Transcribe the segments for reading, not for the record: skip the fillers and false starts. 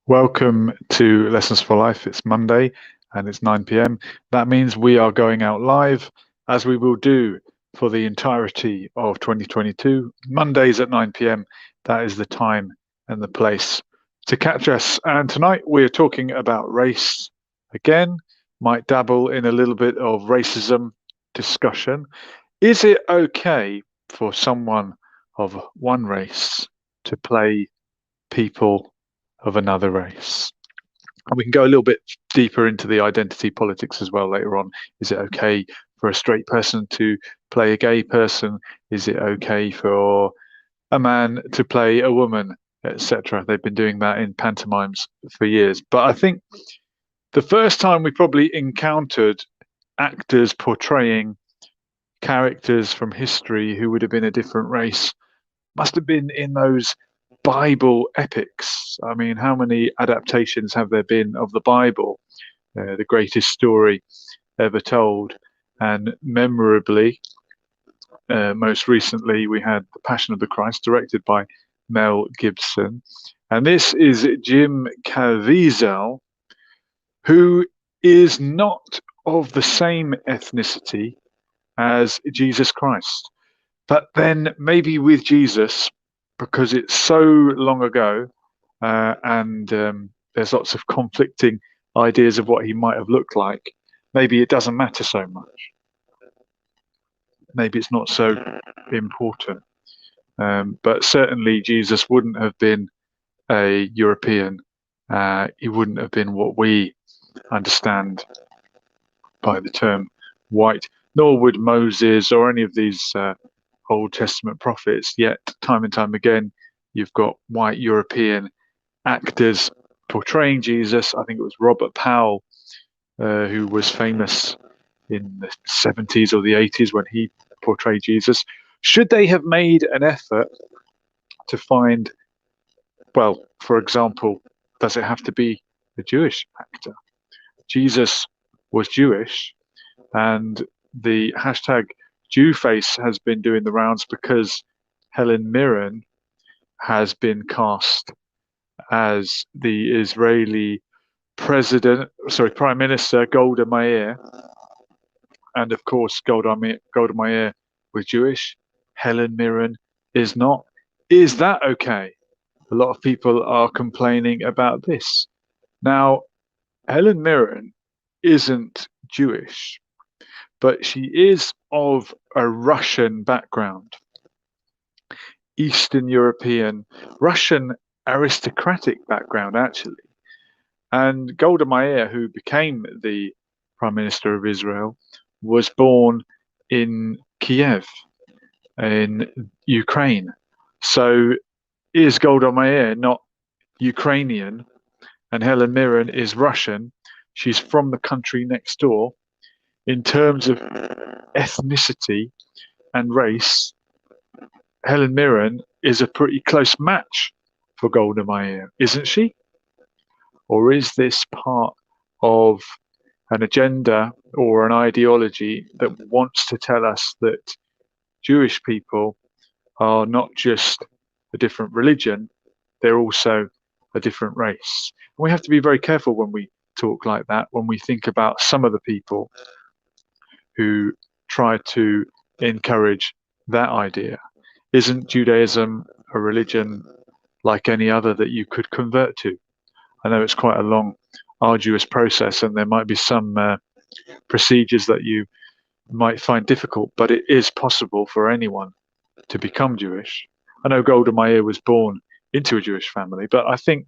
Welcome to Lessons for Life. It's Monday and it's 9 p.m. That means we are going out live, as we will do for the entirety of 2022. Mondays at 9 p.m. That is the time and the place to catch us. And tonight we are talking about race again. Might dabble in a little bit of racism discussion. Is it okay for someone of one race to play people of another race? And we can go a little bit deeper into the identity politics as well later on. Is it okay for a straight person to play a gay person? Is it okay for a man to play a woman, etc.? They've been doing that in pantomimes for years. But I think the first time we probably encountered actors portraying characters from history who would have been a different race must have been in those Bible epics. I mean, how many adaptations have there been of the Bible? The greatest story ever told. And memorably, most recently, we had The Passion of the Christ, directed by Mel Gibson. And this is Jim Caviezel, who is not of the same ethnicity as Jesus Christ. But then maybe with Jesus, because it's so long ago and there's lots of conflicting ideas of what he might have looked like, maybe it doesn't matter so much. Maybe it's not so important. But certainly Jesus wouldn't have been a European. He wouldn't have been what we understand by the term white, nor would Moses or any of these Old Testament prophets. Yet time and time again you've got white European actors portraying Jesus. I think it was Robert Powell who was famous in the 70s or the 80s when he portrayed Jesus. Should they have made an effort to find, well, for example, does it have to be a Jewish actor? Jesus was Jewish, and the hashtag Jewface has been doing the rounds because Helen Mirren has been cast as the Israeli Prime Minister Golda Meir, and of course Golda Meir was Jewish. Helen Mirren is not. Is that okay? A lot of people are complaining about this. Now, Helen Mirren isn't Jewish, but she is of a Russian background, Eastern European, Russian aristocratic background, actually. And Golda Meir, who became the Prime Minister of Israel, was born in Kiev, in Ukraine. So is Golda Meir not Ukrainian? And Helen Mirren is Russian. She's from the country next door. In terms of ethnicity and race, Helen Mirren is a pretty close match for Golda Meir, isn't she? Or is this part of an agenda or an ideology that wants to tell us that Jewish people are not just a different religion, they're also a different race? And we have to be very careful when we talk like that, when we think about some of the people who try to encourage that idea. Isn't Judaism a religion like any other that you could convert to? I know it's quite a long, arduous process, and there might be some procedures that you might find difficult, but it is possible for anyone to become Jewish. I know Golda Meir was born into a Jewish family, but I think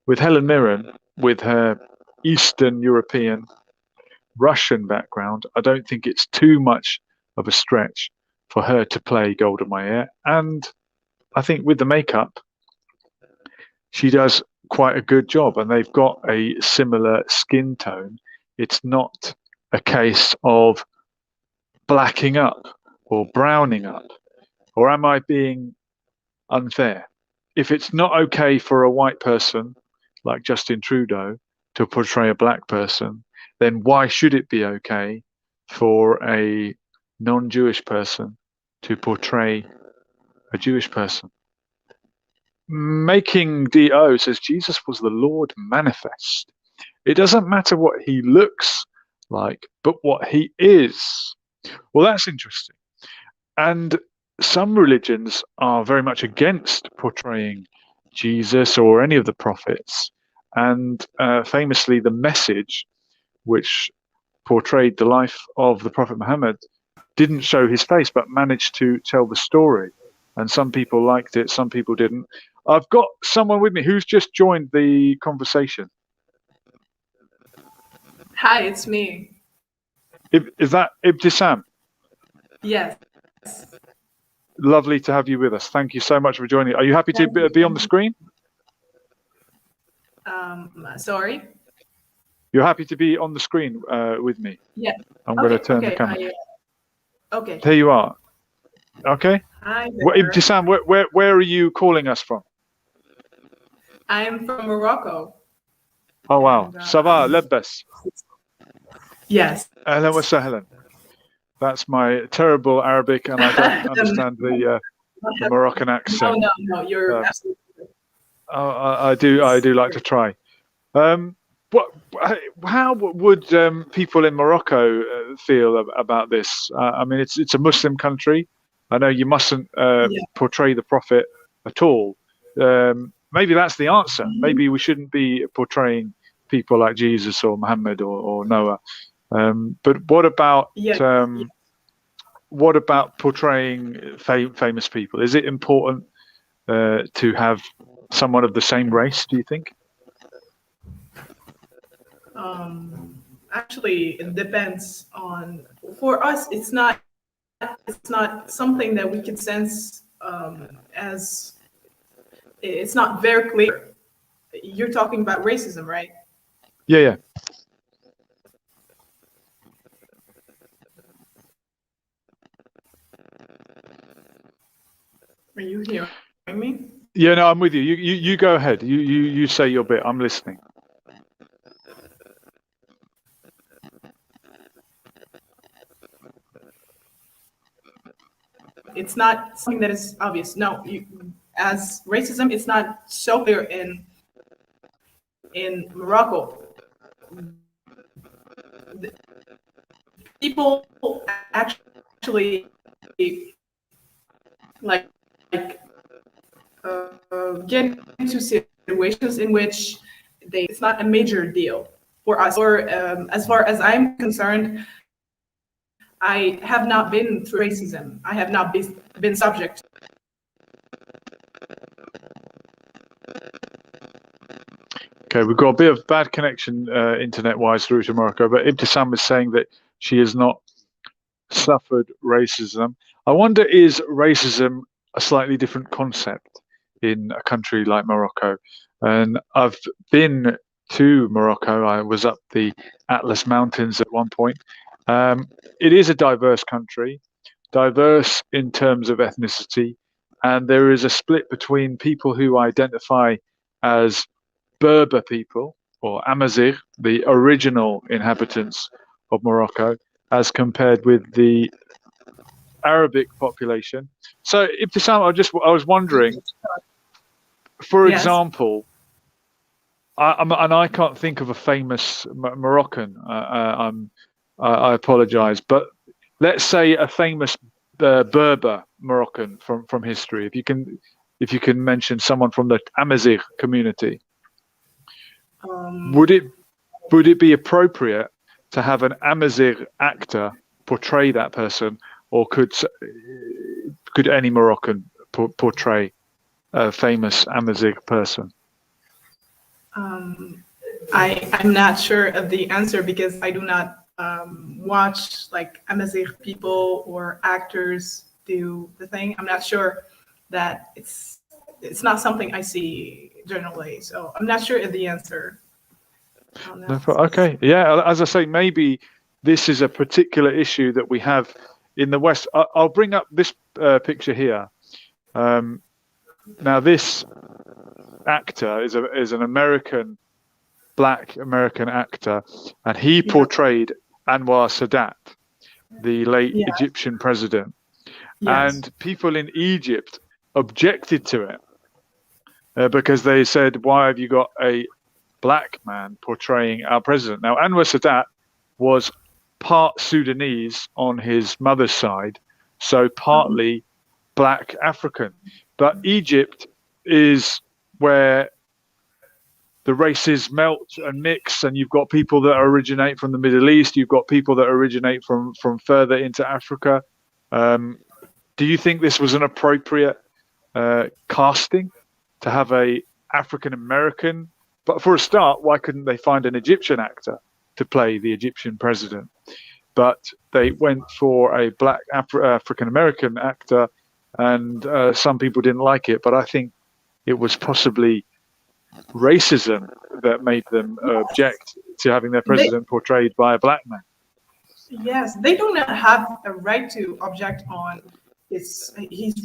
with Helen Mirren, with her Eastern European, Russian background, I don't think it's too much of a stretch for her to play Golda Meir. And I think with the makeup, she does quite a good job, and they've got a similar skin tone. It's not a case of blacking up or browning up. Or am I being unfair? If it's not okay for a white person like Justin Trudeau to portray a black person, then why should it be okay for a non-Jewish person to portray a Jewish person? Making DO says Jesus was the Lord manifest. It doesn't matter what he looks like, but what he is. Well, that's interesting. And some religions are very much against portraying Jesus or any of the prophets. And famously, the Message, which portrayed the life of the Prophet Muhammad, didn't show his face, but managed to tell the story. And some people liked it, some people didn't. I've got someone with me who's just joined the conversation. Hi, it's me. Is that Ibtisam? Yes. Lovely to have you with us. Thank you so much for joining. Are you happy to be on the screen? Sorry? You're happy to be on the screen with me? Yeah. I'm going to turn the camera. Okay. There you are. Okay. Hi Ibtisam, where are you calling us from? I'm from Morocco. Oh, wow. Ça va, labas. Yes. Ahlan wa sahlan. That's my terrible Arabic, and I don't understand the Moroccan accent. No, you're absolutely right. I do like to try. How would people in Morocco feel about this? I mean, it's a Muslim country. I know you mustn't portray the Prophet at all. Maybe that's the answer. Maybe we shouldn't be portraying people like Jesus or Muhammad or Noah. But what about portraying famous people? Is it important to have someone of the same race, do you think? Actually, it depends on. For us, it's not something that we can sense as. It's not very clear. You're talking about racism, right? Yeah. Are you hearing me? Yeah, no, I'm with you. You go ahead. You say your bit. I'm listening. It's not something that is obvious. No, as racism, it's not so clear in Morocco. People actually get into situations in which it's not a major deal for us. Or as far as I'm concerned, I have not been through racism. I have not been subject. Okay, we've got a bit of bad connection internet-wise through to Morocco, but Ibtisam is saying that she has not suffered racism. I wonder, is racism a slightly different concept in a country like Morocco? And I've been to Morocco. I was up the Atlas Mountains at one point. It is a diverse country, diverse in terms of ethnicity, and there is a split between people who identify as Berber people or Amazigh, the original inhabitants of Morocco, as compared with the Arabic population. So, Ibtisam, I was wondering, for Yes. example, I can't think of a famous Moroccan. I apologize, but let's say a famous Berber Moroccan from history. If you can mention someone from the Amazigh community, would it be appropriate to have an Amazigh actor portray that person, or could any Moroccan portray a famous Amazigh person? I'm not sure of the answer because I do not watch like Amazigh people or actors do the thing. I'm not sure that it's not something I see generally, so I'm not sure of the answer. Okay, yeah, as I say, maybe this is a particular issue that we have in the West. I'll bring up this picture here. Now, this actor is an American, black American actor, and he portrayed Anwar Sadat, the late Egyptian president. Yes. And people in Egypt objected to it because they said, "Why have you got a black man portraying our president?" Now, Anwar Sadat was part Sudanese on his mother's side, so partly black African. But Egypt is where the races melt and mix, and you've got people that originate from the Middle East, you've got people that originate from further into Africa. Do you think this was an appropriate casting to have a African American? But for a start, why couldn't they find an Egyptian actor to play the Egyptian president? But they went for a black African American actor, and some people didn't like it. But I think it was possibly racism that made them object to having their president portrayed by a black man. Yes, they do not have a right to object on his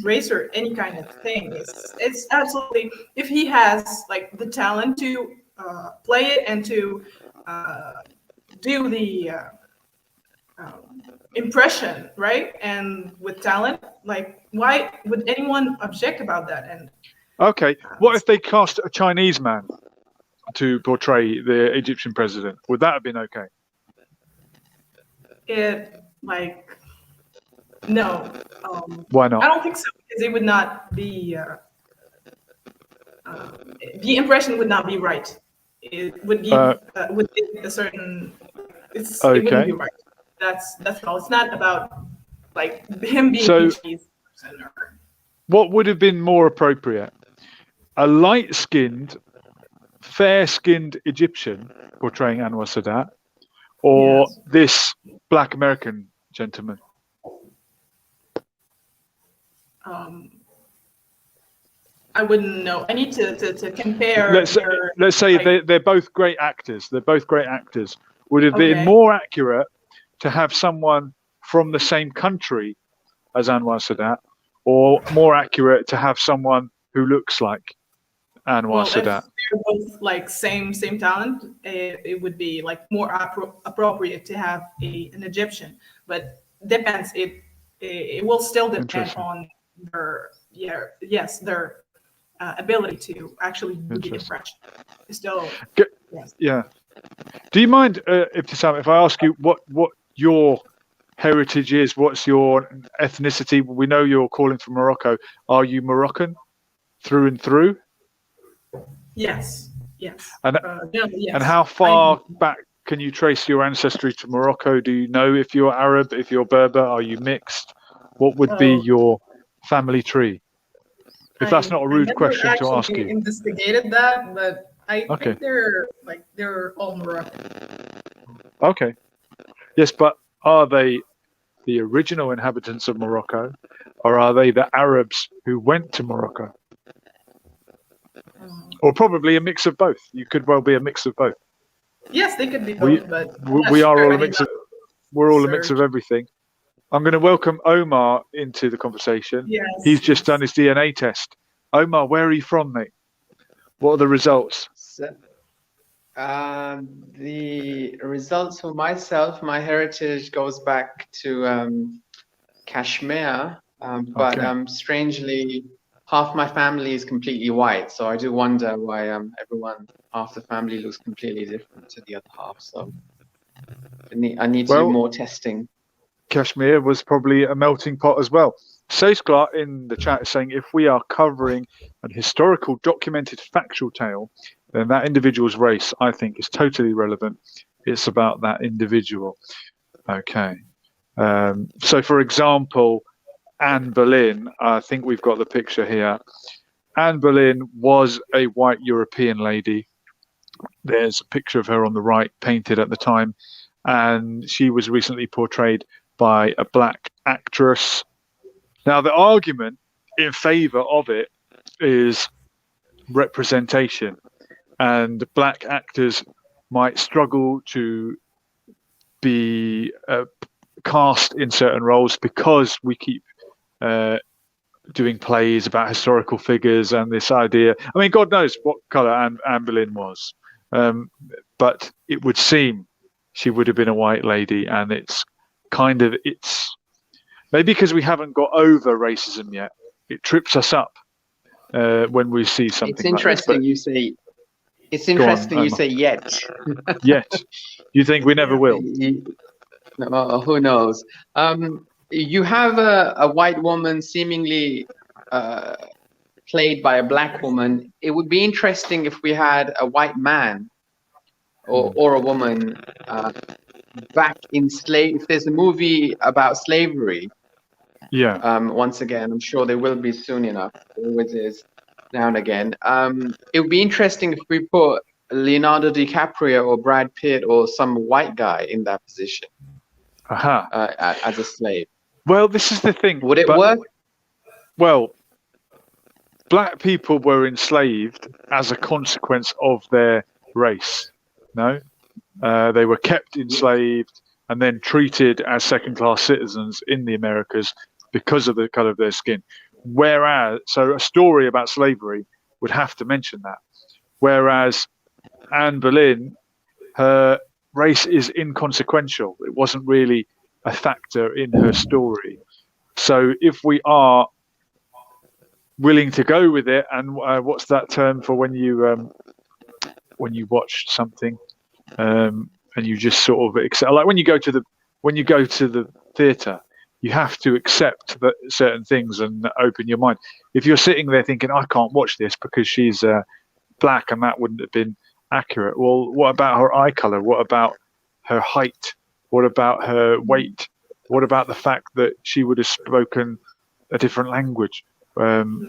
race or any kind of thing. It's absolutely, if he has like the talent to play it and to do the impression, right? And with talent, like why would anyone object about that? And okay, what if they cast a Chinese man to portray the Egyptian president? Would that have been okay? No. Why not? I don't think so, because it would not be the impression would not be right. It would give a certain. It wouldn't be right. That's all. It's not about like him being a Chinese person. What would have been more appropriate? A light-skinned, fair-skinned Egyptian portraying Anwar Sadat, or this black American gentleman? I wouldn't know. I need to compare. Let's say they're both great actors. They're both great actors. Would it have been more accurate to have someone from the same country as Anwar Sadat, or more accurate to have someone who looks like Anwar Sadat? If they're both like same talent, it would be like more appropriate to have an Egyptian. But depends. It will still depend on their their ability to actually do the impression. Still, yeah. Do you mind, Ibtisam, if I ask you what your heritage is? What's your ethnicity? We know you're calling from Morocco. Are you Moroccan through and through? Yes. And how far back can you trace your ancestry to Morocco? Do you know if you're Arab, if you're Berber? Are you mixed? What would be your family tree? If that's not a rude question to ask you. I investigated that, but I Okay. think they're all Moroccan. Okay. Yes, but are they the original inhabitants of Morocco, or are they the Arabs who went to Morocco? Or probably a mix of both. You could well be a mix of both. Yes, they could be We both, but I'm not we are sure. all I a did mix not of we're all a mix of research. everything. I'm going to welcome Omar into the conversation. Yes. He's just done his DNA test. Omar, where are you from, mate? What are the results? So, the results for myself, my heritage goes back to Kashmir, but Okay. strangely, half my family is completely white. So I do wonder why half the family looks completely different to the other half. So I need to do Well, more testing. Kashmir was probably a melting pot as well. Seisklar in the chat is saying if we are covering an historical, documented, factual tale, then that individual's race, I think, is totally relevant. It's about that individual. Okay. So, for example, Anne Boleyn, I think we've got the picture here. Anne Boleyn was a white European lady. There's a picture of her on the right, painted at the time, and she was recently portrayed by a black actress. Now, the argument in favor of it is representation, and black actors might struggle to be cast in certain roles because we keep doing plays about historical figures and this idea. I mean, God knows what colour Anne Boleyn was, but it would seem she would have been a white lady, and it's maybe because we haven't got over racism yet. It trips us up when we see something. It's interesting you say. It's interesting you say yet. Yet, you think we never will? Who knows? You have a white woman seemingly played by a black woman. It would be interesting if we had a white man or a woman back in slave. If there's a movie about slavery, once again, I'm sure there will be soon enough. There always is now and again. It would be interesting if we put Leonardo DiCaprio or Brad Pitt or some white guy in that position as a slave. Well, this is the thing. Would it work? Well, black people were enslaved as a consequence of their race. No, they were kept enslaved and then treated as second-class citizens in the Americas because of the color of their skin. Whereas, so a story about slavery would have to mention that. Whereas Anne Boleyn, her race is inconsequential. It wasn't really a factor in her story. So if we are willing to go with it, and what's that term for when you watch something and you just sort of accept, like when you go to the theatre, you have to accept that certain things and open your mind. If you're sitting there thinking, I can't watch this because she's black and that wouldn't have been accurate. Well, what about her eye color? What about her height? What about her weight? What about the fact that she would have spoken a different language? How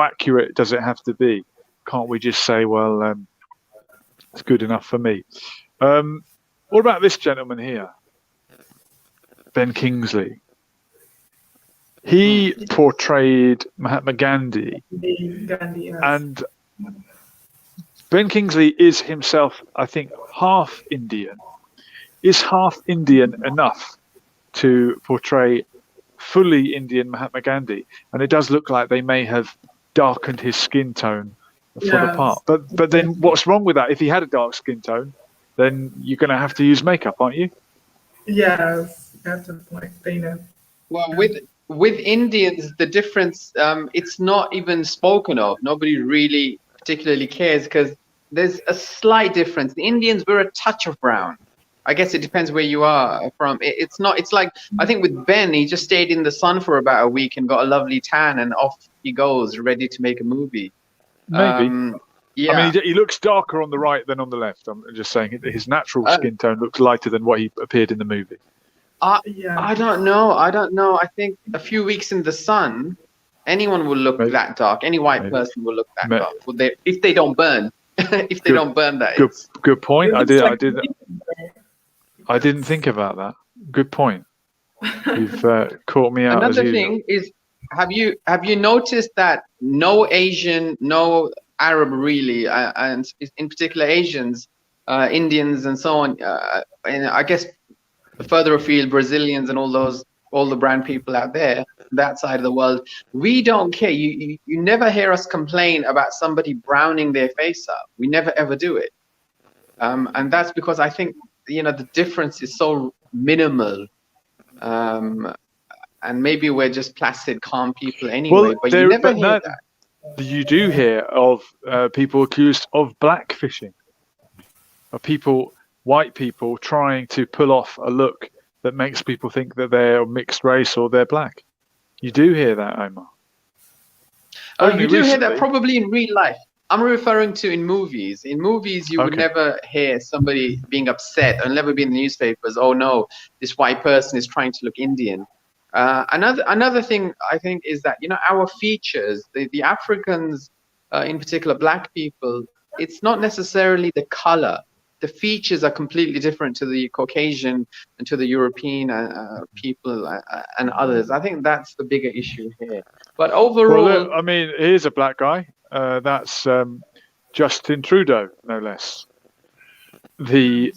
accurate does it have to be? Can't we just say, well, it's good enough for me? What about this gentleman here? Ben Kingsley. He portrayed Mahatma Gandhi, and Ben Kingsley is himself, I think, half Indian. Is half Indian enough to portray fully Indian Mahatma Gandhi? And it does look like they may have darkened his skin tone for the part. But then what's wrong with that? If he had a dark skin tone, then you're going to have to use makeup, aren't you? Yes, that's a point. They know. Well, with Indians, the difference, it's not even spoken of. Nobody really particularly cares because there's a slight difference. The Indians were a touch of brown. I guess it depends where you are from. It's like, I think with Ben, he just stayed in the sun for about a week and got a lovely tan and off he goes, ready to make a movie. Maybe. Yeah. I mean, he looks darker on the right than on the left. I'm just saying his natural skin tone looks lighter than what he appeared in the movie. I don't know. I think a few weeks in the sun, Anyone will look Maybe. that dark. Any white Maybe. person will look that Maybe. dark. If they don't burn, if they Good. don't burn, that Good. is. Good point. It I looks did. like- I didn't think about that. Good point. You've caught me out as Another usual. thing is, have you noticed that no Asian, no Arab really, and in particular Asians, Indians and so on, and I guess further afield, Brazilians and all the brown people out there, that side of the world, we don't care. You never hear us complain about somebody browning their face up. We never ever do it, and that's because I think the difference is so minimal. And maybe we're just placid, calm people anyway. Well, but you never hear no, that. you do hear of people accused of blackfishing, of white people trying to pull off a look that makes people think that they're mixed race or they're black. You do hear that, Omar. You do hear that recently. probably in real life. I'm referring to in movies. In movies, you would Okay. never hear somebody being upset. It'll never be in the newspapers. Oh no, this white person is trying to look Indian. Another thing I think is that our features, the Africans, in particular black people, it's not necessarily the color. The features are completely different to the Caucasian and to the European people and others. I think that's the bigger issue here. But overall, Well, look, I mean, here's a black guy. That's Justin Trudeau, no less. The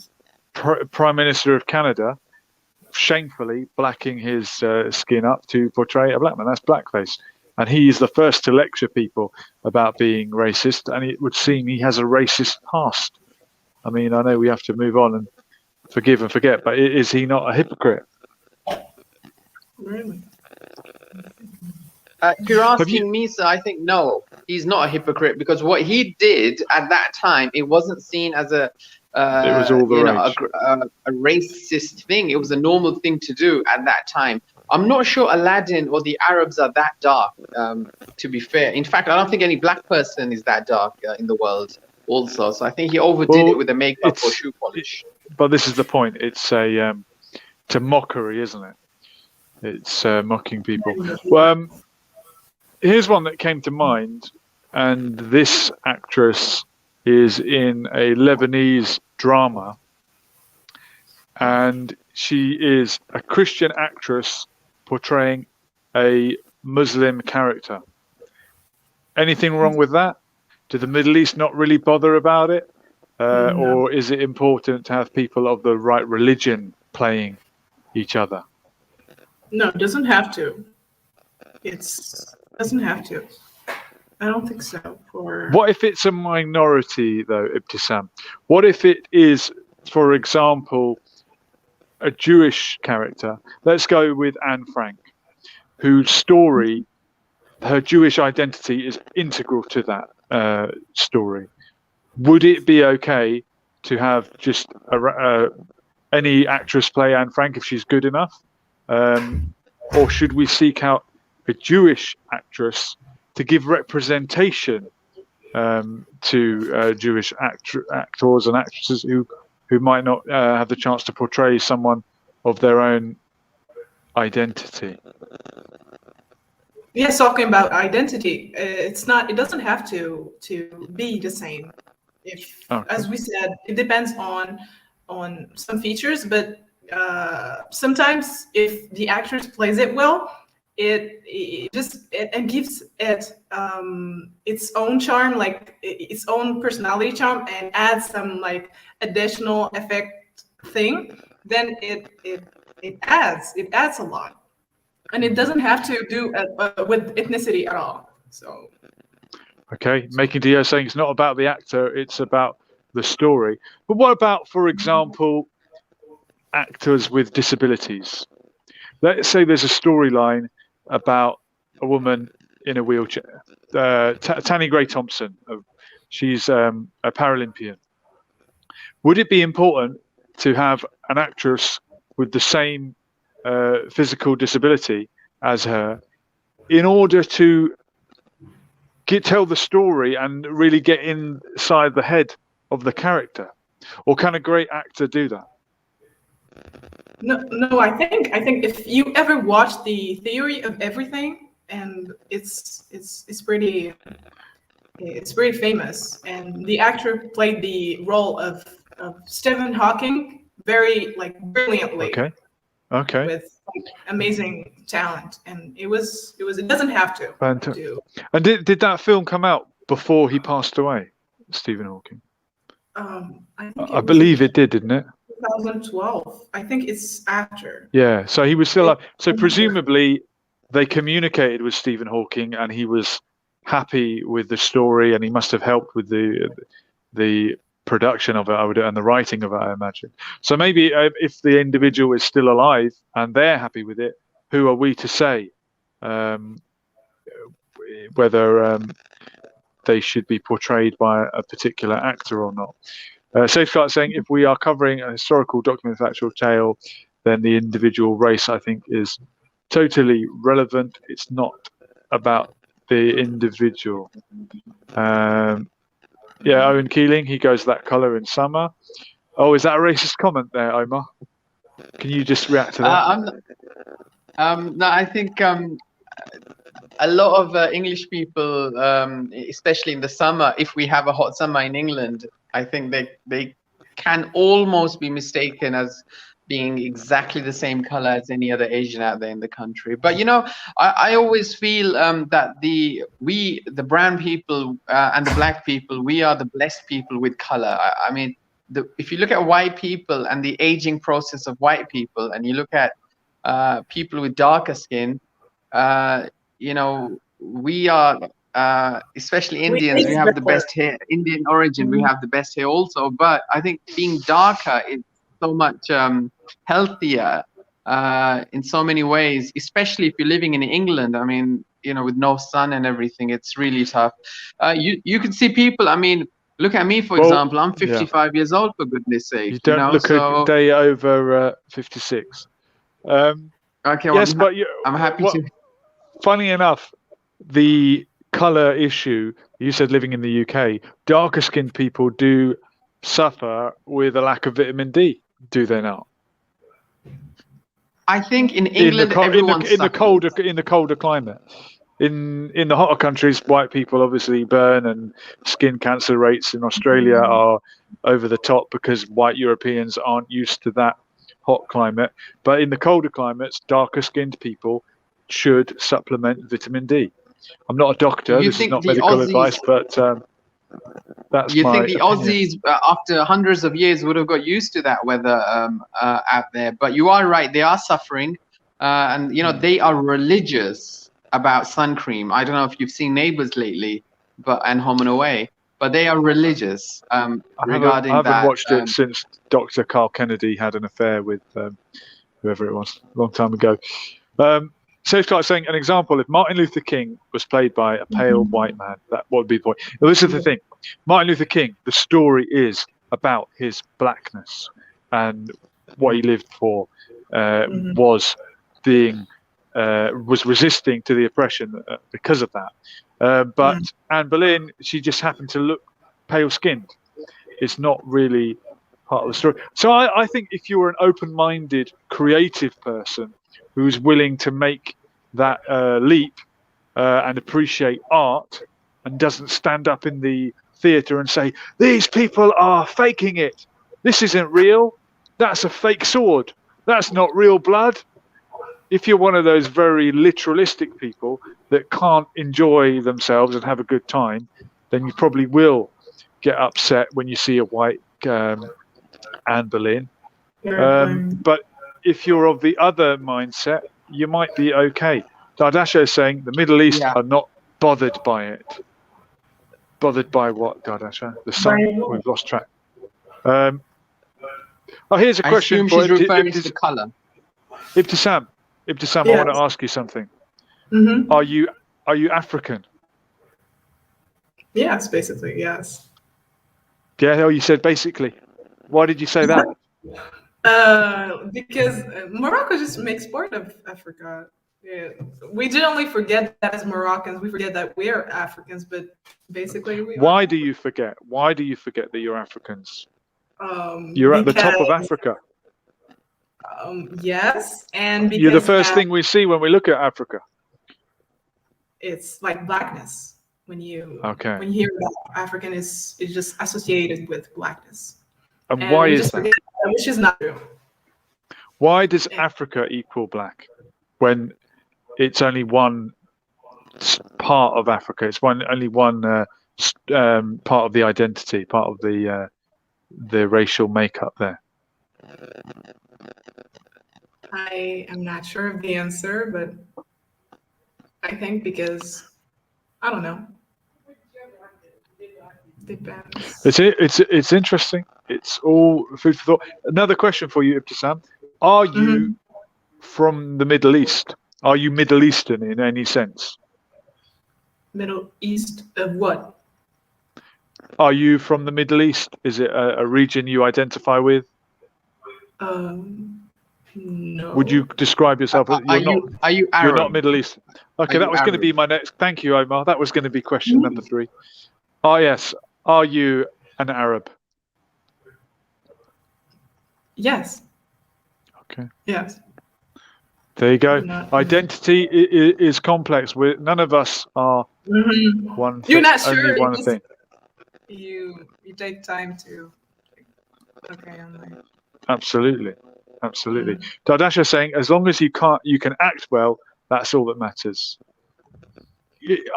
Prime Minister of Canada, shamefully blacking his skin up to portray a black man. That's blackface. And he is the first to lecture people about being racist. And it would seem he has a racist past. I mean, I know we have to move on and forgive and forget, but is he not a hypocrite? Really? if you're asking me, sir, I think no, he's not a hypocrite, because what he did at that time, it wasn't seen as a It was all the rage. a racist thing. It was a normal thing to do at that time. I'm not sure Aladdin or the Arabs are that dark, to be fair. In fact, I don't think any black person is that dark in the world also. So I think he overdid it with the makeup or shoe polish. But this is the point. It's a mockery, isn't it? It's mocking people. Well, here's one that came to mind, and this actress is in a Lebanese drama, and she is a Christian actress portraying a Muslim character. Anything wrong with that? Do the Middle East not really bother about it? No. Or is it important to have people of the right religion playing each other? No, it doesn't have to. Doesn't have to. I don't think so. What if it's a minority, though, Ibtisam? What if it is, for example, a Jewish character? Let's go with Anne Frank, whose story, her Jewish identity is integral to that story. Would it be okay to have just any actress play Anne Frank if she's good enough? Or should we seek out a Jewish actress to give representation to Jewish actors and actresses who might not have the chance to portray someone of their own identity? Yes, talking about identity, it doesn't have to be the same. As we said, it depends on some features, but sometimes if the actress plays it well, it gives it its own charm, like its own personality charm, and adds some like additional effect thing, then it adds a lot. And it doesn't have to do with ethnicity at all. So. Okay, Making Dio saying it's not about the actor, it's about the story. But what about, for example, actors with disabilities? Let's say there's a storyline about a woman in a wheelchair. Tanni Grey-Thompson, she's a Paralympian. Would it be important to have an actress with the same physical disability as her in order to tell the story and really get inside the head of the character? Or can a great actor do that? No, I think if you ever watched The Theory of Everything, and it's pretty famous. And the actor played the role of Stephen Hawking very like brilliantly. Okay. With like, amazing talent, and it doesn't have to. And did that film come out before he passed away, Stephen Hawking? I believe it did, didn't it? 2012. I think it's after. Yeah, so he was still so presumably they communicated with Stephen Hawking and he was happy with the story, and he must have helped with the production of it, and the writing of it, I imagine. So maybe if the individual is still alive and they're happy with it, who are we to say whether they should be portrayed by a particular actor or not? Safeguard saying if we are covering a historical documented factual tale, then the individual race, I think, is totally relevant. It's not about the individual. Yeah, Owen Keeling, he goes that colour in summer. Oh, is that a racist comment there, Omar? Can you just react to that? No, I think a lot of English people, especially in the summer, if we have a hot summer in England, I think they can almost be mistaken as being exactly the same color as any other Asian out there in the country. But you know, I always feel that the brown people and the black people, we are the blessed people with color. I mean, if you look at white people and the aging process of white people, and you look at people with darker skin, you know, we are, especially Indians, we have the best hair. Indian origin, we have the best hair also. But I think being darker is so much healthier in so many ways, especially if you're living in England. I mean, you know, with no sun and everything, it's really tough. You can see people, I mean, look at me, for example. I'm 55 years old, for goodness sake. You don't look a day over 56. Okay, well, yes, but I'm happy to. Funny enough, the colour issue, you said living in the UK, darker skinned people do suffer with a lack of vitamin D, do they not? I think in England, in the colder climate. In the hotter countries, white people obviously burn, and skin cancer rates in Australia are over the top because white Europeans aren't used to that hot climate. But in the colder climates, darker skinned people should supplement vitamin D. I'm not a doctor, this is not medical advice, but that's you my think the opinion. Aussies, after hundreds of years, would have got used to that weather out there? But you are right, they are suffering, and you know, they are religious about sun cream. I don't know if you've seen Neighbours lately, and Home and Away, but they are religious regarding that. I haven't watched it since Dr. Carl Kennedy had an affair with whoever it was a long time ago. So it's like saying an example, if Martin Luther King was played by a pale white man, that would be the point. Now, this is the thing. Martin Luther King, the story is about his blackness and what he lived for, was resisting to the oppression because of that. But Anne Boleyn, she just happened to look pale-skinned. It's not really part of the story. So I think if you were an open-minded, creative person who's willing to make that leap and appreciate art, and doesn't stand up in the theatre and say, these people are faking it. This isn't real. That's a fake sword. That's not real blood. If you're one of those very literalistic people that can't enjoy themselves and have a good time, then you probably will get upset when you see a white Anne Boleyn. But if you're of the other mindset, you might be okay. Dardasha is saying the Middle East are not bothered by it. Bothered by what, Dardasha? The sun? We've lost track. Here's a question. I assume she's referring to the colour. Ibtisam, yes. I want to ask you something. Are you African? Yes, basically, yes. Yeah, you said basically. Why did you say that? Because Morocco just makes part of Africa. Yeah. We generally forget that as Moroccans. We forget that we're Africans, but basically we Why do you forget? Why do you forget that you're Africans? You're at the top of Africa. Yes, and because you're the first thing we see when we look at Africa. it's like blackness. When you hear about African, is just associated with blackness. And why we is just that? forget that, which is not true. Why does Africa equal black when it's only one part of Africa? It's only one part of the identity, part of the racial makeup there. I am not sure of the answer, but I think because I don't know. Depends. It's interesting. It's all food for thought. Another question for you, Ibtisam. Are you from the Middle East? Are you Middle Eastern in any sense? Middle East of what? Are you from the Middle East? Is it a region you identify with? No. Would you describe yourself as are you Arab? You're not Middle Eastern. Okay, that was going to be my next. Thank you, Omar. That was going to be question number 3. Oh yes. Are you an Arab? Yes. Okay. Yes. There you go. Identity is complex. None of us are one thing. You're not sure. Only one thing. You take time to. Okay, I'm like. Absolutely. Dardasha saying, as long as you can act well, that's all that matters.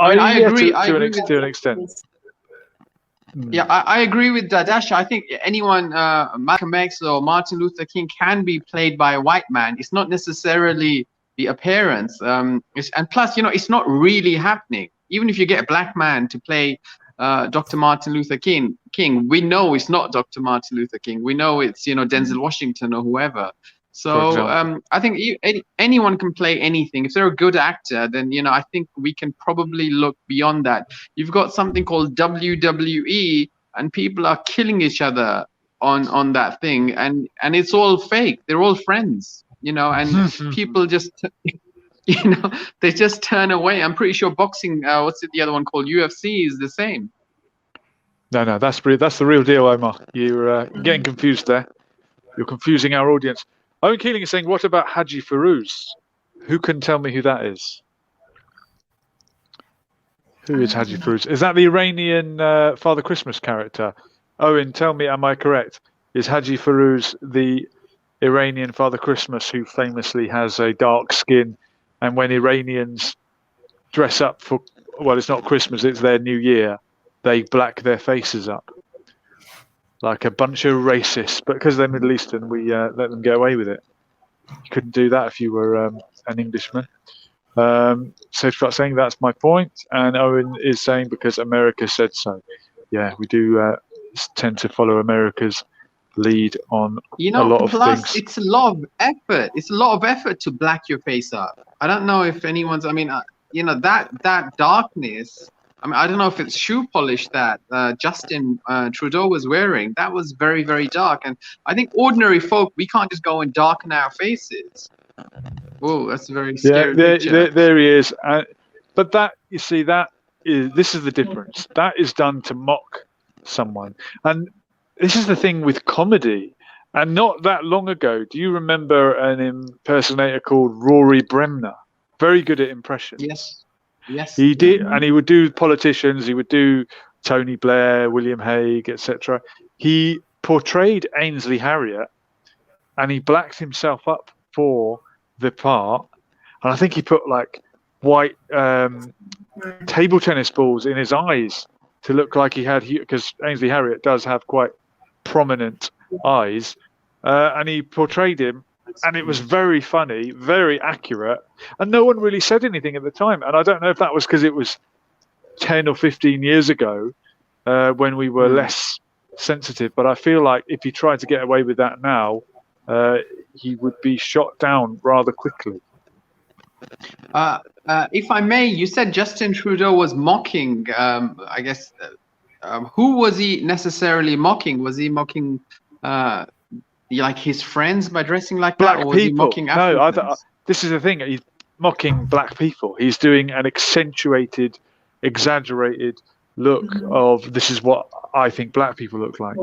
I agree. To an extent. Yeah, I agree with Dardasha. I think anyone, Malcolm X or Martin Luther King, can be played by a white man. It's not necessarily the appearance. And plus, it's not really happening. Even if you get a black man to play Dr. Martin Luther King, we know it's not Dr. Martin Luther King. We know it's Denzel Washington or whoever. So I think anyone can play anything. If they're a good actor, then I think we can probably look beyond that. You've got something called WWE, and people are killing each other on that thing, and it's all fake. They're all friends, and people just they just turn away. I'm pretty sure boxing, what's the other one called, UFC, is the same. No, that's the real deal, Omar. You're getting confused there. You're confusing our audience. Owen Keeling is saying, what about Haji Firouz? Who can tell me who that is? Who is Haji Firouz? Is that the Iranian Father Christmas character? Owen, tell me, am I correct? Is Haji Firouz the Iranian Father Christmas who famously has a dark skin, and when Iranians dress up for, well, it's not Christmas, it's their New Year, they black their faces up? Like a bunch of racists, but because they're Middle Eastern, we let them get away with it. You couldn't do that if you were an Englishman. So start saying that's my point, and Owen is saying because America said so. Yeah, we do tend to follow America's lead on a lot of plus things. It's a lot of effort. It's a lot of effort to black your face up. I don't know if anyone's. I mean, that darkness. I mean, I don't know if it's shoe polish that Justin Trudeau was wearing. That was very, very dark. And I think ordinary folk, we can't just go and darken our faces. Oh, that's a very scary picture. There he is. But that, you see, this is the difference. That is done to mock someone. And this is the thing with comedy. And not that long ago, do you remember an impersonator called Rory Bremner? Very good at impressions. Yes, he did, and he would do politicians. He would do Tony Blair, William Hague, etc. He portrayed Ainsley Harriott, and he blacked himself up for the part. And I think he put like white table tennis balls in his eyes to look like he had, because Ainsley Harriott does have quite prominent eyes, and he portrayed him. And it was very funny, very accurate, and no one really said anything at the time. And I don't know if that was because it was 10 or 15 years ago when we were less sensitive. But I feel like if he tried to get away with that now, he would be shot down rather quickly. If I may, you said Justin Trudeau was mocking, I guess, who was he necessarily mocking? Was he mocking like his friends by dressing like black that, or was people? he mocking Africans? No, this is the thing. He's mocking black people. He's doing an accentuated, exaggerated look of this is what I think black people look like.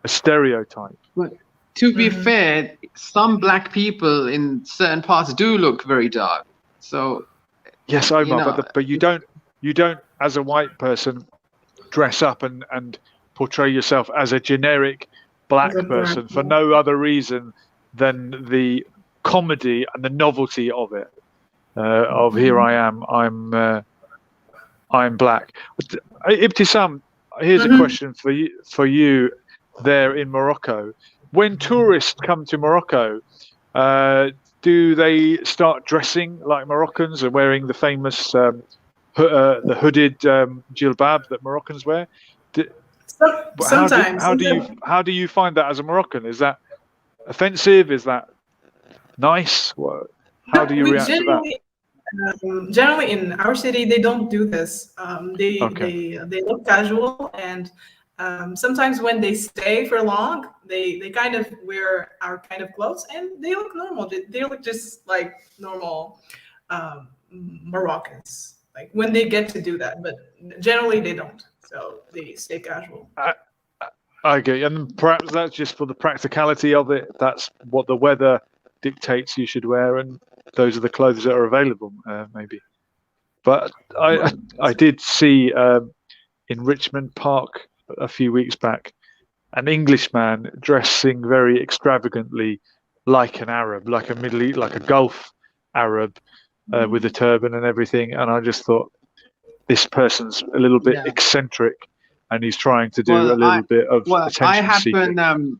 A stereotype. But to be fair, some black people in certain parts do look very dark. So Yes, you Omar, know, but you don't as a white person dress up and portray yourself as a generic black As a black person for no other reason than the comedy and the novelty of it. Of here I am, I'm black. Ibtisam, here's a question for you there in Morocco. When tourists come to Morocco, do they start dressing like Moroccans and wearing the famous the hooded jilbab that Moroccans wear? Sometimes. How do you find that as a Moroccan? Is that offensive? Is that nice? How do you react to that? Generally, in our city, they don't do this. They look casual, and sometimes when they stay for long, they kind of wear our kind of clothes, and they look normal. They look just like normal Moroccans. Like when they get to do that, but generally they don't. So they stay casual. I agree, and perhaps that's just for the practicality of it. That's what the weather dictates you should wear, and those are the clothes that are available, maybe. But I did see in Richmond Park a few weeks back an Englishman dressing very extravagantly like an Arab, like a Middle East, like a Gulf Arab, with a turban and everything. And I just thought, this person's a little bit eccentric, and he's trying to do a little bit of attention seeking.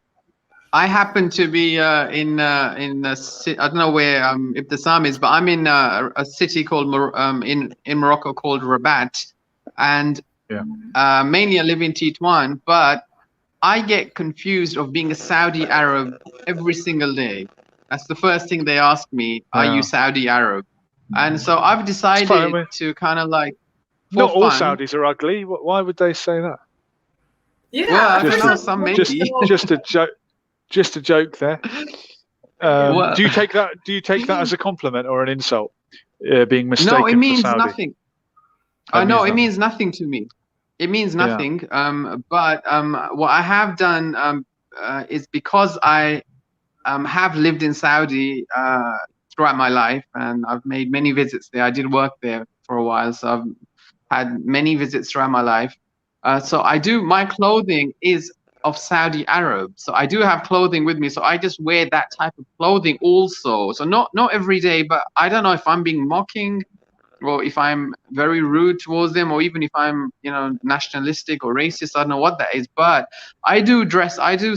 I happen to be in a city, I don't know where Ibtisam is, but I'm in a city called in Morocco called Rabat, and mainly I live in Tétouan, but I get confused of being a Saudi Arab every single day. That's the first thing they ask me, are you Saudi Arab? And so I've decided to kind of like, not all Saudis are ugly. Why would they say that? Yeah, well, I don't know, some maybe. Just a joke. Just a joke there. Do you take that? Do you take that as a compliment or an insult? Being mistaken? No, it means for Saudi? nothing. I know it means nothing to me. It means nothing. But what I have done is, because I have lived in Saudi throughout my life, and I've made many visits there. I did work there for a while, so I've had many visits throughout my life. So my clothing is of Saudi Arab, so I do have clothing with me, so I just wear that type of clothing also. So not every day, but I don't know if I'm being mocking or if I'm very rude towards them, or even if I'm nationalistic or racist. I don't know what that is, but I do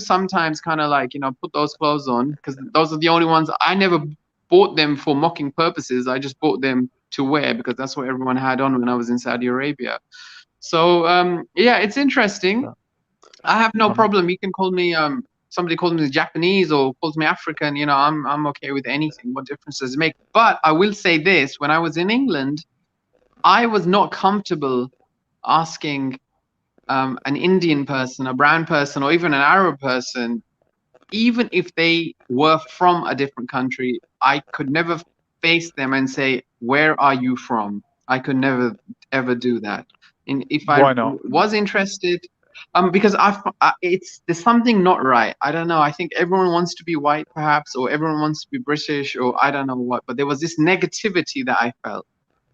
sometimes kind of like put those clothes on, because those are the only ones. I never bought them for mocking purposes. I just bought them to wear because that's what everyone had on when I was in Saudi Arabia. So it's interesting. I have no problem. You can call me somebody calls me Japanese or calls me African. I'm okay with anything. What difference does it make? But I will say this: when I was in England, I was not comfortable asking an Indian person, a brown person, or even an Arab person, even if they were from a different country. I could never face them and say, "Where are you from?" I could never ever do that. And if I was interested. Because there's something not right. I don't know. I think everyone wants to be white, perhaps, or everyone wants to be British, or I don't know what. But there was this negativity that I felt.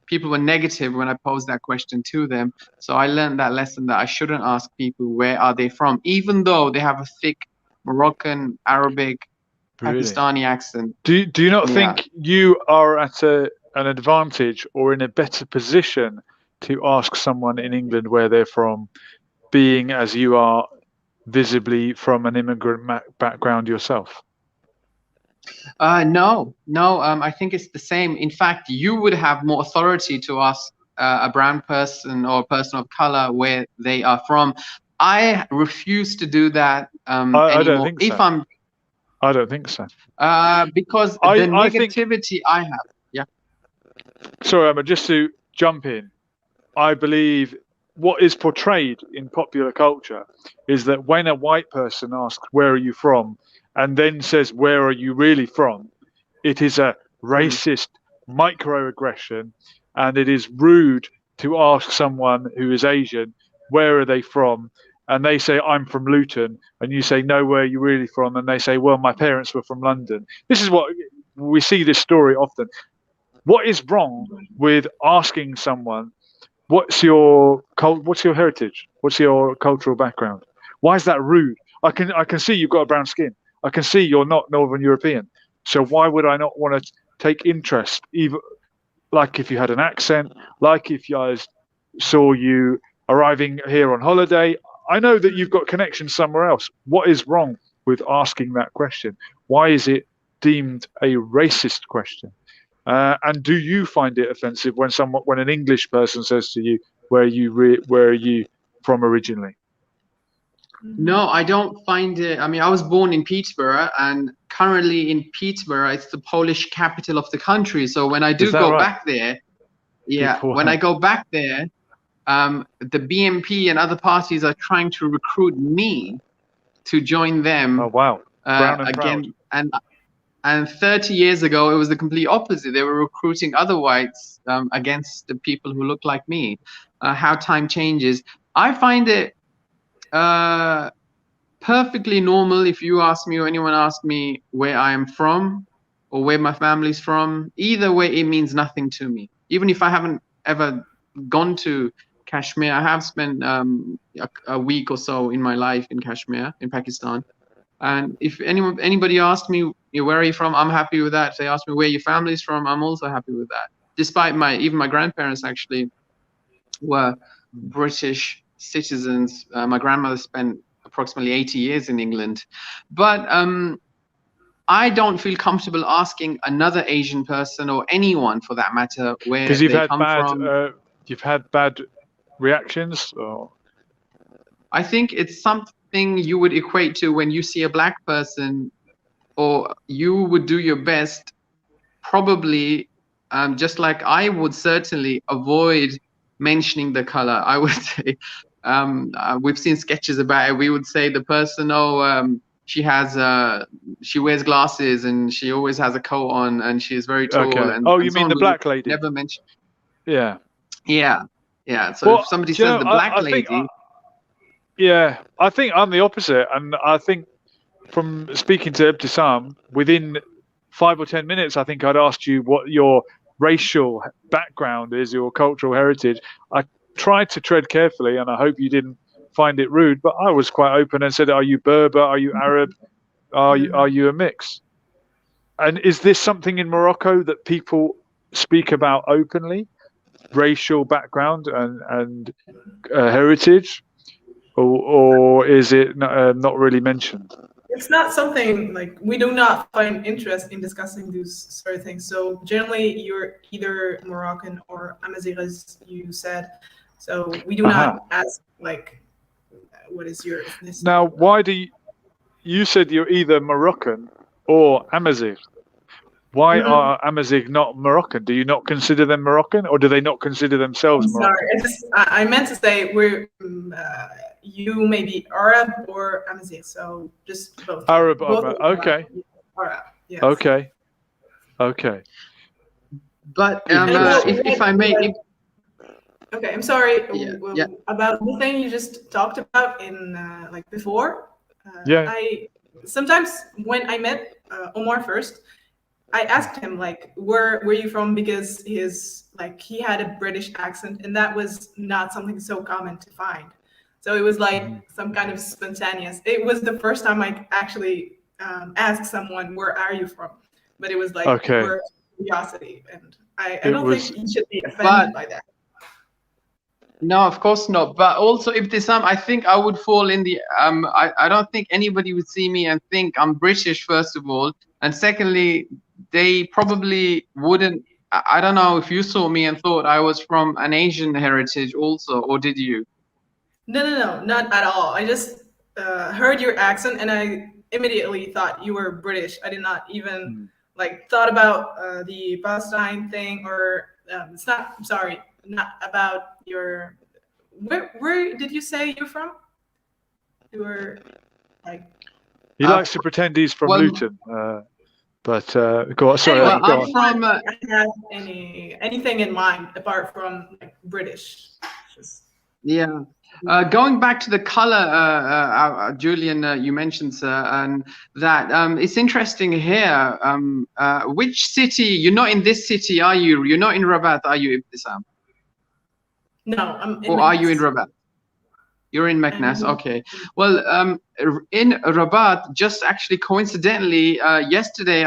People were negative when I posed that question to them. So I learned that lesson that I shouldn't ask people where are they from, even though they have a thick Moroccan, Arabic, Pakistani accent. Do you not think you are at an advantage or in a better position to ask someone in England where they're from, being as you are visibly from an immigrant background yourself? No. I think it's the same. In fact, you would have more authority to ask a brown person or a person of color where they are from. I refuse to do that anymore. I don't think so. I don't think so. Because the negativity I have. Yeah. Sorry, Emma, just to jump in. I believe what is portrayed in popular culture is that when a white person asks, "Where are you from?" and then says, "Where are you really from?" it is a racist microaggression, and it is rude to ask someone who is Asian, "Where are they from?" and they say, "I'm from Luton," and you say, "No, where are you really from?" and they say, "Well, my parents were from London." This is what we see this story often. What is wrong with asking someone, what's your heritage? What's your cultural background? Why is that rude? I can see you've got a brown skin. I can see you're not Northern European. So why would I not want to take interest, even like if you had an accent, like if I saw you arriving here on holiday? I know that you've got connections somewhere else. What is wrong with asking that question? Why is it deemed a racist question? And do you find it offensive when an English person says to you, where are you from originally? No, I don't find it. I mean, I was born in Peterborough, and currently in Peterborough, it's the Polish capital of the country. So when I do go right? back there, when I go back there, the BNP and other parties are trying to recruit me to join them. Oh wow! Brown and again, proud. and 30 years ago, it was the complete opposite. They were recruiting other whites against the people who look like me. How time changes. I find it perfectly normal if you ask me or anyone asks me where I am from or where my family's from. Either way, it means nothing to me. Even if I haven't ever gone to Kashmir, I have spent a week or so in my life in Kashmir, in Pakistan. And if anybody asks me, where are you from, I'm happy with that. If they ask me where your family's from, I'm also happy with that. Despite even my grandparents actually were British citizens. My grandmother spent approximately 80 years in England. But I don't feel comfortable asking another Asian person or anyone for that matter where they come from. You've had bad reactions? Or? I think it's something you would equate to when you see a black person, or you would do your best, probably just like I would certainly avoid mentioning the color. I would say, we've seen sketches about it. We would say the person, she wears glasses and she always has a coat on and she is very tall. Okay. And, you mean the black lady? Never mention. Yeah. So if somebody says the black lady. I think I'm the opposite, and I think from speaking to Ebtisam, within 5 or 10 minutes, I think I'd asked you what your racial background is, your cultural heritage. I tried to tread carefully, and I hope you didn't find it rude, but I was quite open and said, are you Berber? Are you Arab? Are you a mix? And is this something in Morocco that people speak about openly? Racial background and heritage? Or is it not really mentioned? It's not something like we do not find interest in discussing these sort of things. So generally, you're either Moroccan or Amazigh, as you said. So we do not ask like, what is your ethnicity? Now, why do you said you're either Moroccan or Amazigh? Why are Amazigh not Moroccan? Do you not consider them Moroccan, or do they not consider themselves Moroccan? Sorry, I meant to say you may be Arab or Amazigh, so just both. Arab, okay. Arab, yes. Okay. But if I may. Okay, I'm sorry. About the thing you just talked about in like before. I sometimes when I met Omar first, I asked him like, where were you from? Because he had a British accent, and that was not something so common to find. So it was like some kind of spontaneous. It was the first time I actually asked someone, where are you from? But it was like curiosity, and I don't think you should be offended by that. No, of course not. But also, if there's some, I think I would fall in the. I don't think anybody would see me and think I'm British, first of all, and secondly, they probably wouldn't. I don't know if you saw me and thought I was from an Asian heritage also, or did you? No, not at all. I just heard your accent and I immediately thought you were British. I did not even thought about the Palestine thing, or it's not. I'm sorry, not about your. Where did you say you're from? You were like. He likes to pretend he's from Luton. But go on. Sorry, anyway, go on. From I have anything in mind apart from like British. Going back to the color, Julian, you mentioned, sir, and that it's interesting here. Which city? You're not in this city, are you? You're not in Rabat, are you, Ibtisam? No, I'm in Or are you in Meknes. Rabat? You're in Meknes, I'm- okay. Well, in Rabat, just actually coincidentally, yesterday,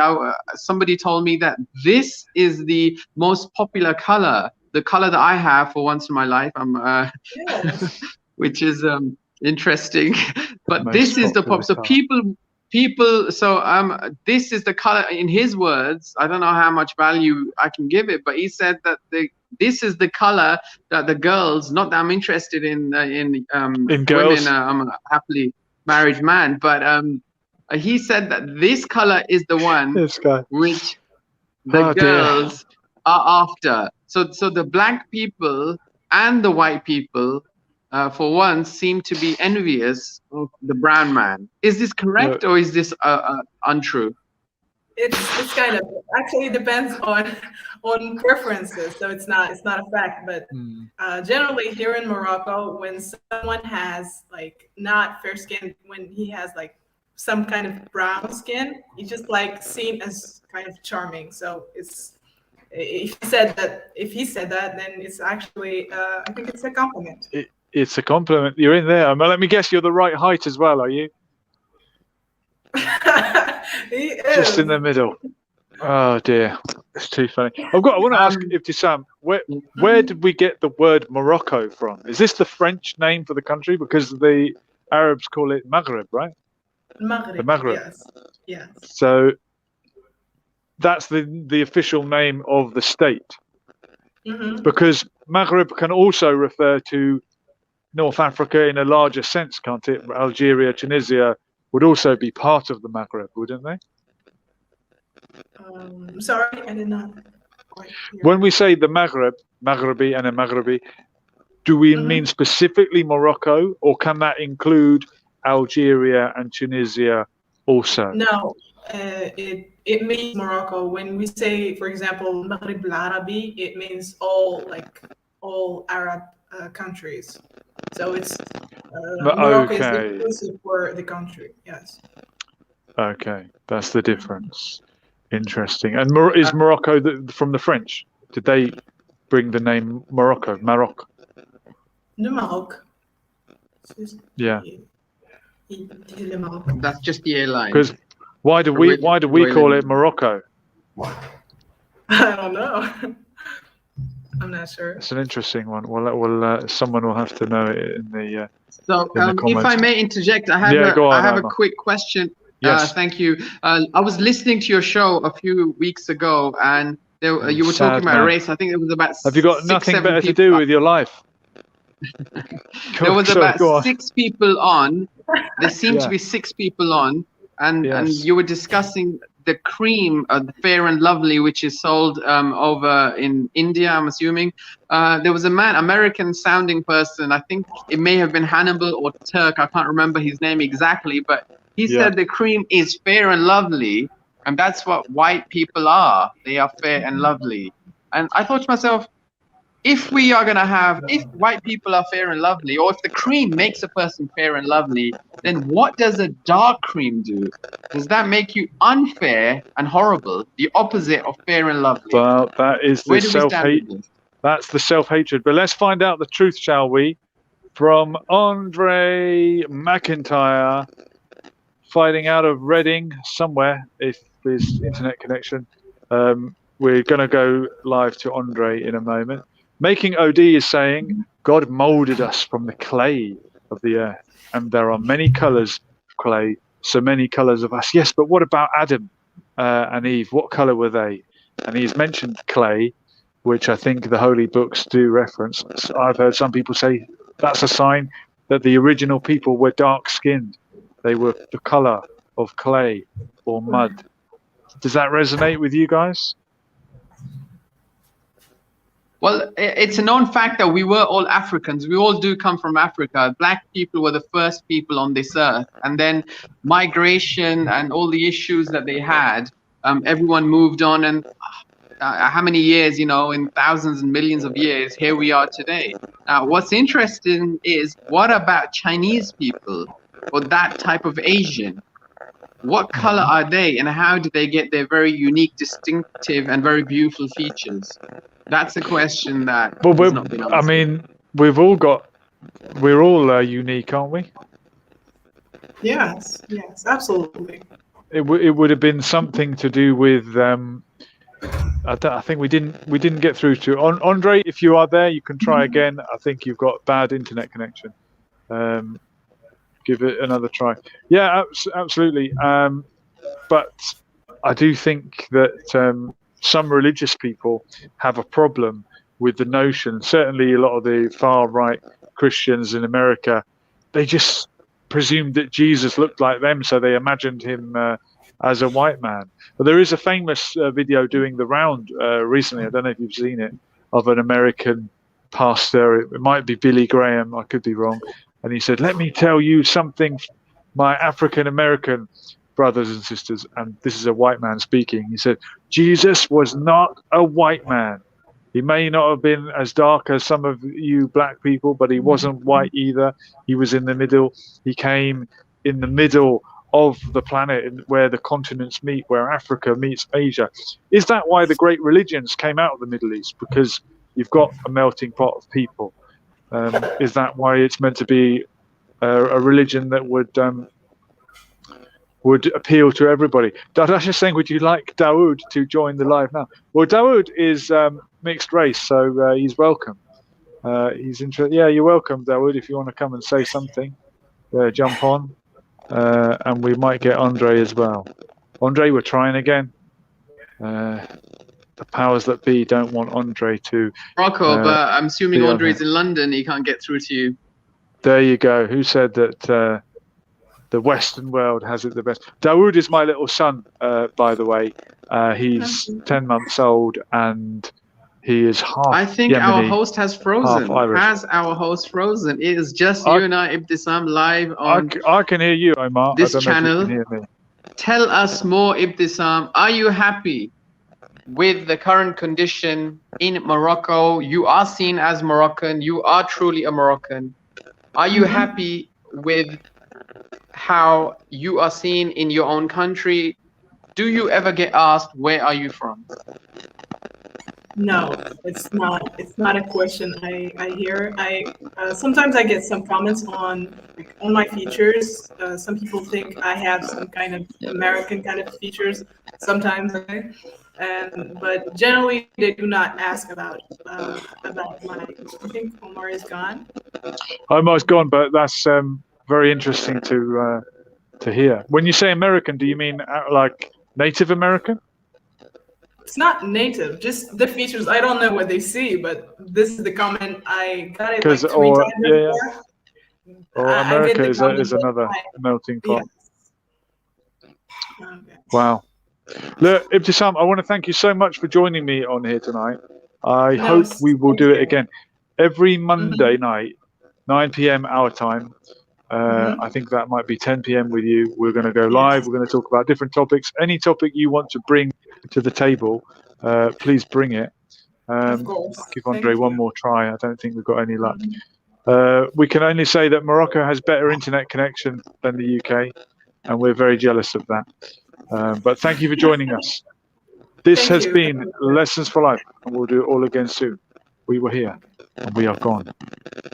somebody told me that this is the most popular color, the color that I have for once in my life. Yes. Which is interesting. But Most this is the popular pop. So colour. people. So this is the color. In his words, I don't know how much value I can give it, but he said that this is the color that the girls. Not that I'm interested in girls. women. I'm a happily married man, but he said that this color is the one This guy. which the Oh, dear. girls are after. So the black people and the white people, for once, seem to be envious of the brown man. Is this correct, or is this untrue? It's kind of actually it depends on preferences, so it's not a fact, but generally here in Morocco, when someone has like not fair skin, when he has like some kind of brown skin, he's just like seen as kind of charming. So it's if he said that, then it's actually I think it's a compliment. It's a compliment. You're in there. Let me guess, you're the right height as well, are you? He is. Just in the middle. Oh dear, it's too funny. I want to ask Ibtisam, where did we get the word Morocco from? Is this the French name for the country? Because the Arabs call it Maghreb, right? Maghreb. The Maghreb. Yes. Yes. So that's the official name of the state. Mm-hmm. Because Maghreb can also refer to North Africa in a larger sense, can't it? Algeria, Tunisia would also be part of the Maghreb, wouldn't they? Sorry, I did not quite hear. When we say the Maghreb, Maghrebi and a Maghrebi, do we mean specifically Morocco, or can that include Algeria and Tunisia also? No, it means Morocco. When we say, for example, Maghreb al-Arabi, it means all Arab countries. So it's Morocco is Okay. inclusive for the country. Yes. Okay, that's the difference. Interesting. And is Morocco from the French? Did they bring the name Morocco? Maroc? Le Maroc. Yeah. Le Maroc. That's just the airline. Because why do we call it Morocco? I don't know. I'm not sure. It's an interesting one. Well, someone will have to know it in the. So, in the if comments. I may interject, I have a quick question. Yes. Thank you. I was listening to your show a few weeks ago, and you were Sad talking about man. a race. I think it was about. Have you got nothing better to do with your life? There was Go about on. 6 people on. There seemed to Yeah. be 6 people on, and Yes. you were discussing the cream, the Fair and Lovely, which is sold over in India, I'm assuming. There was a man, American-sounding person. I think it may have been Hannibal or Turk. I can't remember his name exactly, but he said the cream is fair and lovely, and that's what white people are. They are fair and lovely. And I thought to myself, if white people are fair and lovely, or if the cream makes a person fair and lovely, then what does a dark cream do? Does that make you unfair and horrible, the opposite of fair and lovely? Well, that is the Where do we stand self-hate. with this? That's the self-hatred. But let's find out the truth, shall we? From Andre McIntyre, fighting out of Reading somewhere, if there's internet connection. We're going to go live to Andre in a moment. Making OD is saying, God molded us from the clay of the earth, and there are many colors of clay, so many colors of us. Yes, but what about Adam and Eve? What color were they? And he's mentioned clay, which I think the holy books do reference. I've heard some people say that's a sign that the original people were dark-skinned. They were the color of clay or mud. Does that resonate with you guys? Well, it's a known fact that we were all Africans. We all do come from Africa. Black people were the first people on this earth. And then migration and all the issues that they had, everyone moved on. And how many years, in thousands and millions of years, here we are today. Now, what's interesting is, what about Chinese people or that type of Asian? What color are they, and how do they get their very unique, distinctive, and very beautiful features? That's a question that has not been answered. I mean, we're all unique, aren't we? Yes, absolutely. It would have been something to do with. I think we didn't get through to Andre. If you are there, you can try again. I think you've got bad internet connection. Give it another try. Yeah, absolutely. But I do think that some religious people have a problem with the notion. Certainly, a lot of the far right Christians in America, they just presumed that Jesus looked like them, so they imagined him as a white man. But there is a famous video doing the round recently. I don't know if you've seen it, of an American pastor. It might be Billy Graham. I could be wrong. And he said, "Let me tell you something, my African American brothers and sisters." And this is a white man speaking. He said, "Jesus was not a white man. He may not have been as dark as some of you black people, but he wasn't white either. He was in the middle. He came in the middle of the planet where the continents meet, where Africa meets Asia." Is that why the great religions came out of the Middle East? Because you've got a melting pot of people. Is that why it's meant to be a religion that would appeal to everybody? Dardash is saying, would you like Dawood to join the live now? Well, Dawood is mixed race, so he's welcome. He's interested. Yeah, you're welcome, Dawood. If you want to come and say something, jump on. And we might get Andre as well. Andre, we're trying again. The powers that be don't want Andre to. Morocco, but I'm assuming Andre's in London. He can't get through to you. There you go. Who said that the Western world has it the best? Dawood is my little son, by the way. He's 10 months old and he is half I think Yemeni, our host has frozen. Irish. Has our host frozen? It is just you and I, Ibtisam, live on I can hear you, Omar. this I don't channel. know if you can hear me. Tell us more, Ibtisam. Are you happy with the current condition in Morocco? You are seen as Moroccan. You are truly a Moroccan. Are you happy with how you are seen in your own country? Do you ever get asked, where are you from? No, it's not. It's not a question I hear. Sometimes I get some comments on my features. Some people think I have some kind of American kind of features. Sometimes, but generally they do not ask about my. I think Omar is gone. Omar's gone, but that's very interesting to hear. When you say American, do you mean like Native American? It's not native, just the features. I don't know what they see, but this is the comment I got it like 3 times. Yeah. Or America is another melting pot. Yes. Okay. Wow. Look, Ibtisam, I want to thank you so much for joining me on here tonight. I hope we will do it again every Monday night, 9 p.m. our time. I think that might be 10 p.m. with you. We're going to go live. We're going to talk about different topics. Any topic you want to bring to the table, please bring it. Of course. I'll give Andre one more try. I don't think we've got any luck. We can only say that Morocco has better internet connection than the UK, and we're very jealous of that. But thank you for joining us. This has been Lessons for Life, and we'll do it all again soon. We were here, and we are gone.